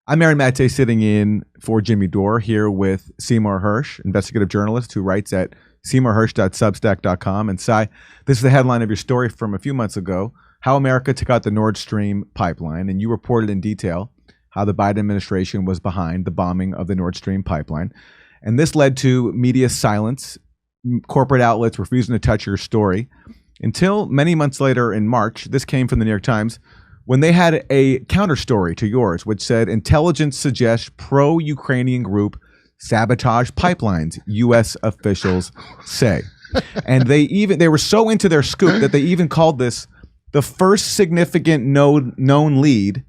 I'm Aaron Maté, sitting in for Jimmy Dore, here with SEYMOUR HERSH, investigative journalist who writes at seymourhersh.substack.com. And Cy, this is the headline of your story from a few months ago, how America took out the Nord Stream pipeline. And you reported in detail how the Biden administration was behind the bombing of the Nord Stream pipeline. And this led to media silence, corporate outlets refusing to touch your story, until many months later in March. This came from the New York Times, when they had a counter story to yours, which said intelligence suggests pro-Ukrainian group sabotage pipelines, U.S. officials say. And they were so into their scoop that they even called this the first significant known lead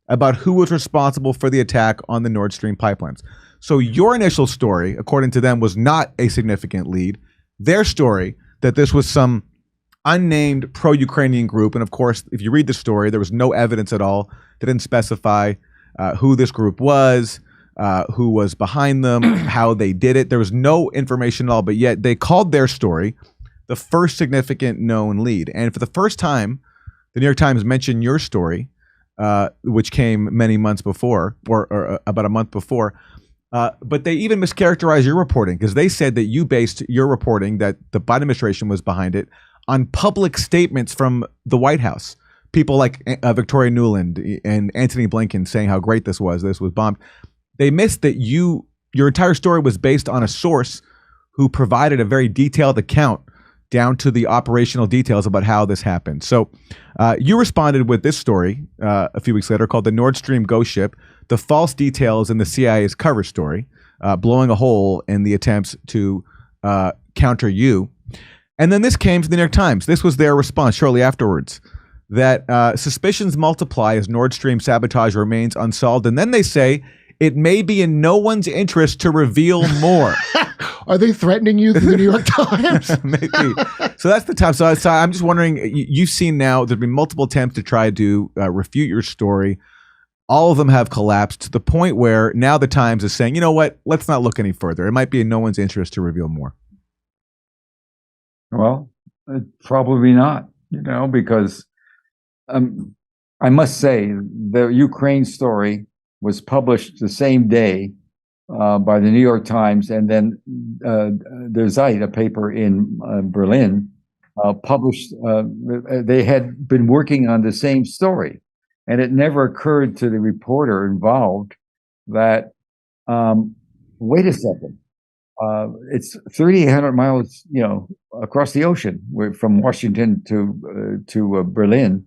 about who was responsible for the attack on the Nord Stream pipelines. So your initial story, according to them, was not a significant lead. Their story, that this was some unnamed pro-Ukrainian group. And of course, if you read the story, there was no evidence at all. They didn't specify who this group was, who was behind them, how they did it. There was no information at all, but yet they called their story the first significant known lead. And for the first time, the New York Times mentioned your story, which came many months before, or about a month before. But they even mischaracterized your reporting, because they said that you based your reporting, that the Biden administration was behind it, on public statements from the White House. People like Victoria Nuland and Antony Blinken saying how great this was bombed. They missed that your entire story was based on a source who provided a very detailed account down to the operational details about how this happened. So you responded with this story a few weeks later called The Nord Stream Ghost Ship, the false details in the CIA's cover story, blowing a hole in the attempts to counter you. And then this came from the New York Times. This was their response shortly afterwards, that suspicions multiply as Nord Stream sabotage remains unsolved. And then they say it may be in no one's interest to reveal more. Are they threatening you through the New York Times? Maybe. So that's the time. So I'm just wondering, you've seen now there've been multiple attempts to try to refute your story. All of them have collapsed to the point where now the Times is saying, you know what, let's not look any further. It might be in no one's interest to reveal more. Well, probably not, because I must say the Ukraine story was published the same day by the New York Times, and then Der Zeit, a paper in Berlin, published. They had been working on the same story, and it never occurred to the reporter involved that, wait a second. It's 3,800 miles, across the ocean, from Washington to Berlin.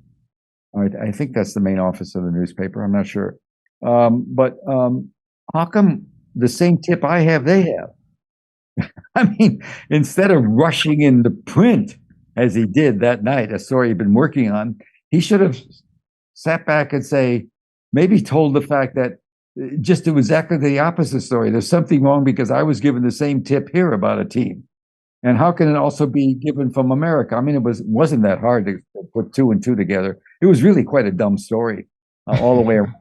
I think that's the main office of the newspaper. I'm not sure. But how come the same tip I have, they have? I mean, instead of rushing into print as he did that night, a story he'd been working on, he should have sat back and maybe told the fact that just it was exactly the opposite story. There's something wrong because I was given the same tip here about a team. And how can it also be given from America? I mean, it wasn't that hard to put two and two together. It was really quite a dumb story all the way around.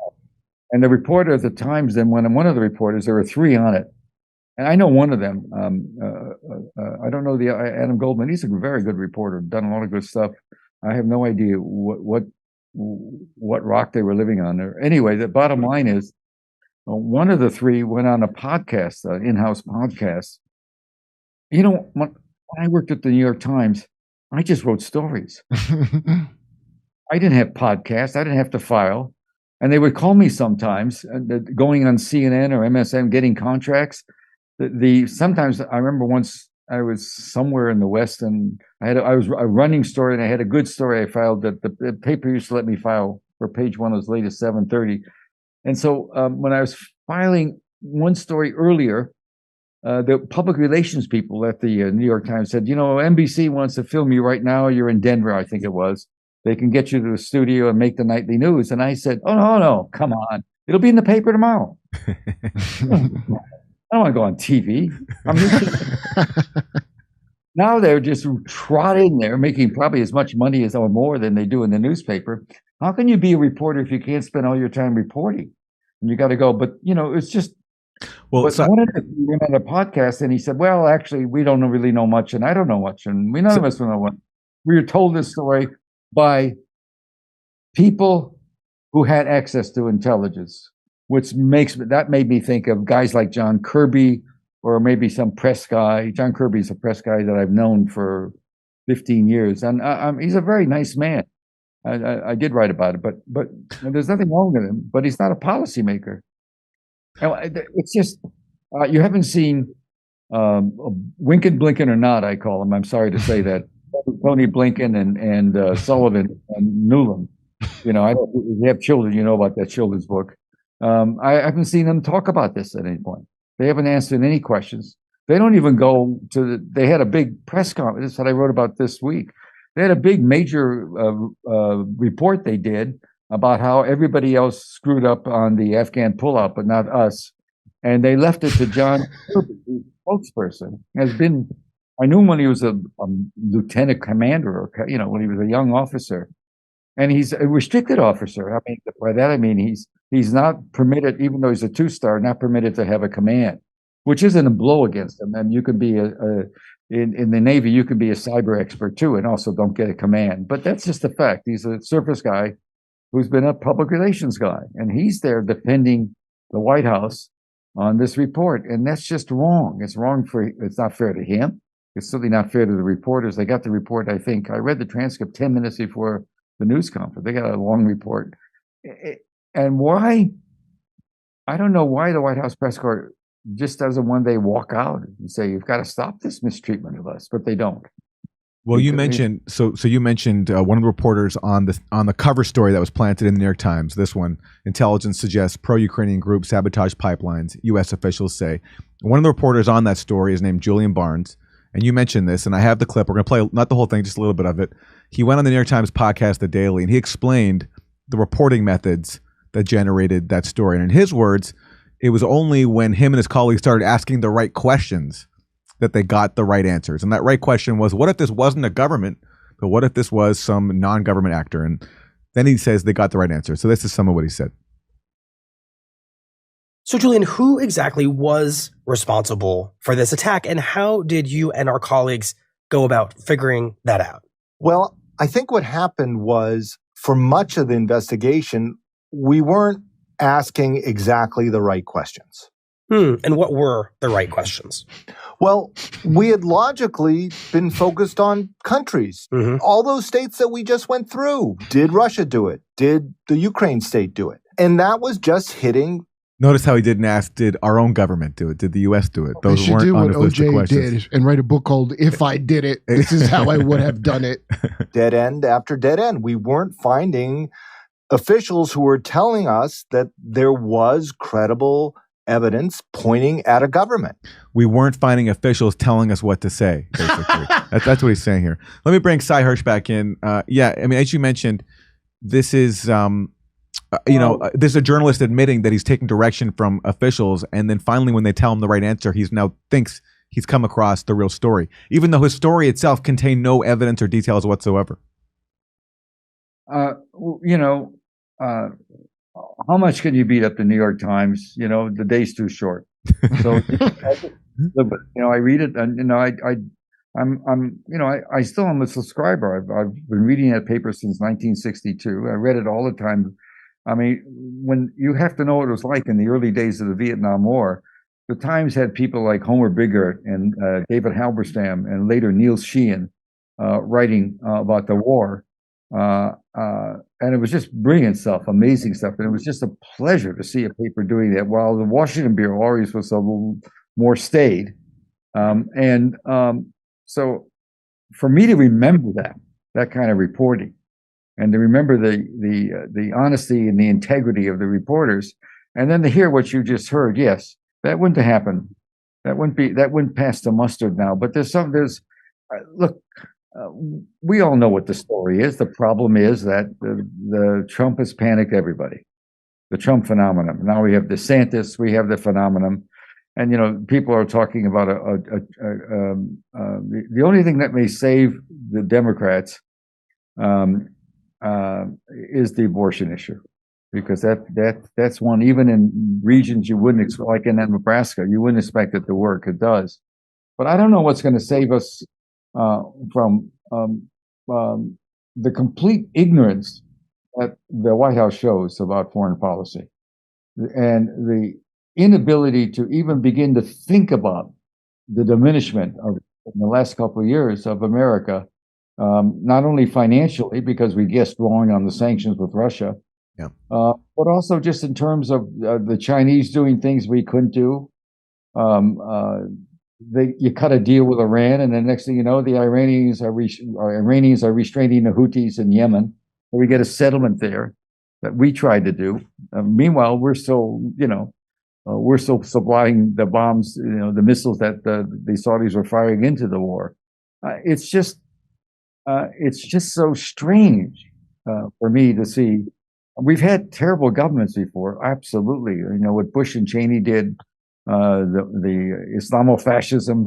And the reporter at the Times, then one of the reporters, there were three on it. And I know one of them. I don't know Adam Goldman. He's a very good reporter, done a lot of good stuff. I have no idea what rock they were living on there. Anyway, the bottom line is, one of the three went on a podcast, an in-house podcast. When I worked at the New York Times, I just wrote stories. I didn't have podcasts. I didn't have to file. And they would call me sometimes, going on CNN or MSN, getting contracts. Sometimes I remember once I was somewhere in the West, and I was a running story, and I had a good story I filed that the paper used to let me file for page one as late as 7:30. And so when I was filing one story earlier, the public relations people at the New York Times said, NBC wants to film you right now. You're in Denver, I think it was. They can get you to the studio and make the nightly news. And I said, oh, no, come on. It'll be in the paper tomorrow. I don't want to go on TV. Now they're just trotting there, making probably as much money or more than they do in the newspaper. How can you be a reporter if you can't spend all your time reporting? And you got to go. But, it's just. Well, one of them went on a podcast and he said, well, actually, we don't really know much, and I don't know much, and none of us know what. We were told this story by people who had access to intelligence. which made me think of guys like John Kirby, or maybe some press guy. John Kirby's a press guy that I've known for 15 years, and he's a very nice man. I did write about it, but there's nothing wrong with him. But he's not a policymaker. It's just you haven't seen Winkin' Blinken or not. I call him. I'm sorry to say that. Tony Blinken and Sullivan and Newland. You know, they have children. You know about that children's book. I haven't seen them talk about this at any point. They haven't answered any questions. They don't even go to they had a big press conference that I wrote about this week. They had a big major report they did about how everybody else screwed up on the Afghan pullout, but not us. And they left it to John Kirby, the spokesperson. I knew him when he was a lieutenant commander, or when he was a young officer. And he's a restricted officer. I mean, by that I mean he's not permitted, even though he's a 2-star, not permitted to have a command, which isn't a blow against him. And you could be in the Navy, you could be a cyber expert too, and also don't get a command. But that's just a fact. He's a surface guy who's been a public relations guy, and he's there defending the White House on this report, and that's just wrong. It's wrong it's not fair to him. It's certainly not fair to the reporters. They got the report. I think I read the transcript 10 minutes before the news conference. They got a long report. And why? I don't know why the White House press corps just doesn't one day walk out and say, you've got to stop this mistreatment of us, but they don't. Well, you mentioned you mentioned one of the reporters on the cover story that was planted in the New York Times. This one, intelligence suggests pro-Ukrainian groups sabotage pipelines, U.S. officials say. One of the reporters on that story is named Julian Barnes, and you mentioned this, and I have the clip. We're going to play not the whole thing, just a little bit of it. He went on the New York Times podcast, The Daily, and he explained the reporting methods that generated that story. And in his words, it was only when him and his colleagues started asking the right questions that they got the right answers. And that right question was, what if this wasn't a government, but what if this was some non-government actor? And then he says they got the right answer. So this is some of what he said. So Julian, who exactly was responsible for this attack, and how did you and our colleagues go about figuring that out? Well, I think what happened was, for much of the investigation, we weren't asking exactly the right questions. And what were the right questions? Well, we had logically been focused on countries. Mm-hmm. All those states that we just went through. Did Russia do it? Did the Ukraine state do it? And that was just hitting. Notice how he didn't ask, did our own government do it? Did the U.S. do it? Those should weren't do what OJ did and write a book called If I Did It, This Is How I Would Have Done It. Dead end after dead end. We weren't finding officials who were telling us that there was credible evidence pointing at a government. We weren't finding officials telling us what to say, basically. that's what he's saying here. Let me bring Cy Hersh back in. Yeah, I mean, as you mentioned, this is, this is a journalist admitting that he's taking direction from officials, and then finally when they tell him the right answer, he's now thinks he's come across the real story, even though his story itself contained no evidence or details whatsoever. How much can you beat up the New York Times? The day's too short. So, I read it, and I still am a subscriber. I've been reading that paper since 1962. I read it all the time. I mean, when you have to know what it was like in the early days of the Vietnam War, the Times had people like Homer Bigart and David Halberstam, and later Neil Sheehan writing about the war. And it was just brilliant stuff, amazing stuff. And it was just a pleasure to see a paper doing that, while the Washington Bureau always was a little more staid. So for me to remember that kind of reporting, and to remember the honesty and the integrity of the reporters, and then to hear what you just heard, yes, that wouldn't have happened. That wouldn't pass the mustard now. But look, we all know what the story is. The problem is that the Trump has panicked everybody. The Trump phenomenon. Now we have DeSantis. We have the phenomenon, and people are talking about the only thing that may save the Democrats is the abortion issue, because that's one, even in regions you wouldn't expect, like in Nebraska, you wouldn't expect it to work. It does, but I don't know what's going to save us from the complete ignorance that the White House shows about foreign policy. and the inability to even begin to think about the diminishment of in the last couple of years of America, not only financially because we guessed wrong on the sanctions with Russia, but also just in terms of the Chinese doing things we couldn't do. You cut a deal with Iran, and the next thing you know, the Iranians are restraining the Houthis in Yemen. We get a settlement there that we tried to do. Meanwhile, we're still supplying the bombs, the missiles that the Saudis were firing into the war. It's just so strange for me to see. We've had terrible governments before, absolutely. What Bush and Cheney did, the Islamofascism,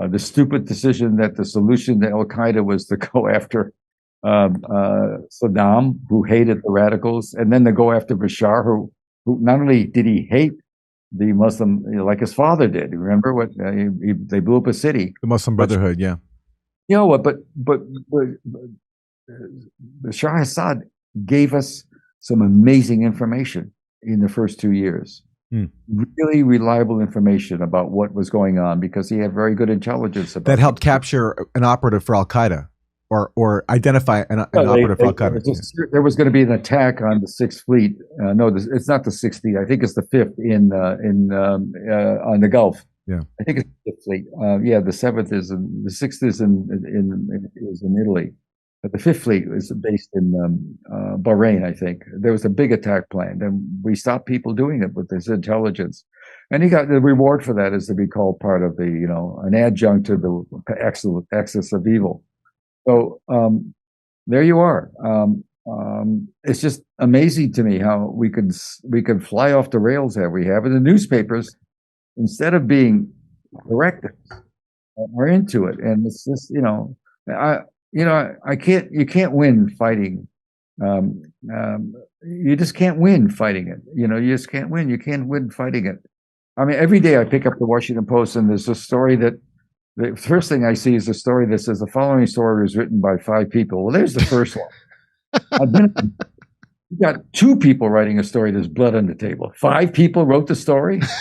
the stupid decision that the solution to Al Qaeda was to go after Saddam, who hated the radicals, and then to go after Bashar, who not only did he hate the Muslim, like his father did. Remember what they blew up a city, the Muslim Brotherhood, yeah. But Bashar Assad gave us some amazing information in the first 2 years. Really reliable information about what was going on because he had very good intelligence about that helped capture an operative for Al Qaeda or identify an operative for Al Qaeda. There was going to be an attack on the Sixth Fleet. No, it's not the Sixth Fleet. I think it's the Fifth on the Gulf. Yeah, I think it's the Fifth Fleet. The Seventh is the Sixth is in Italy. But the Fifth Fleet was based in Bahrain, I think. There was a big attack planned, and we stopped people doing it with this intelligence. And he got the reward for that is to be called part of the, an adjunct to the axis of evil. So there you are. It's just amazing to me how we could fly off the rails that we have. And the newspapers, instead of being corrective, are into it. And it's just, you can't win fighting. You just can't win fighting it. You just can't win. You can't win fighting it. I mean, every day I pick up the Washington Post and there's a story that the first thing I see is a story that says the following story was written by 5 people. Well, there's the first one. You got 2 people writing a story. There's blood on the table. 5 people wrote the story. It's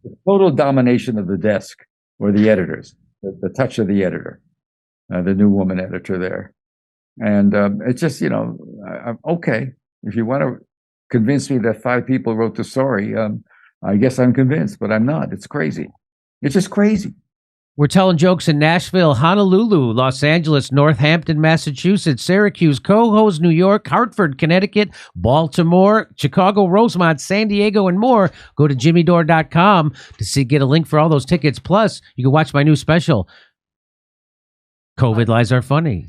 the total domination of the desk or the editors, the touch of the editor. The new woman editor there. And it's just, I'm okay. If you want to convince me that 5 people wrote the story, I guess I'm convinced, but I'm not. It's crazy. It's just crazy. We're telling jokes in Nashville, Honolulu, Los Angeles, Northampton, Massachusetts, Syracuse, Cohoes, New York, Hartford, Connecticut, Baltimore, Chicago, Rosemont, San Diego, and more. Go to jimmydore.com to get a link for all those tickets. Plus, you can watch my new special, COVID Lies Are Funny.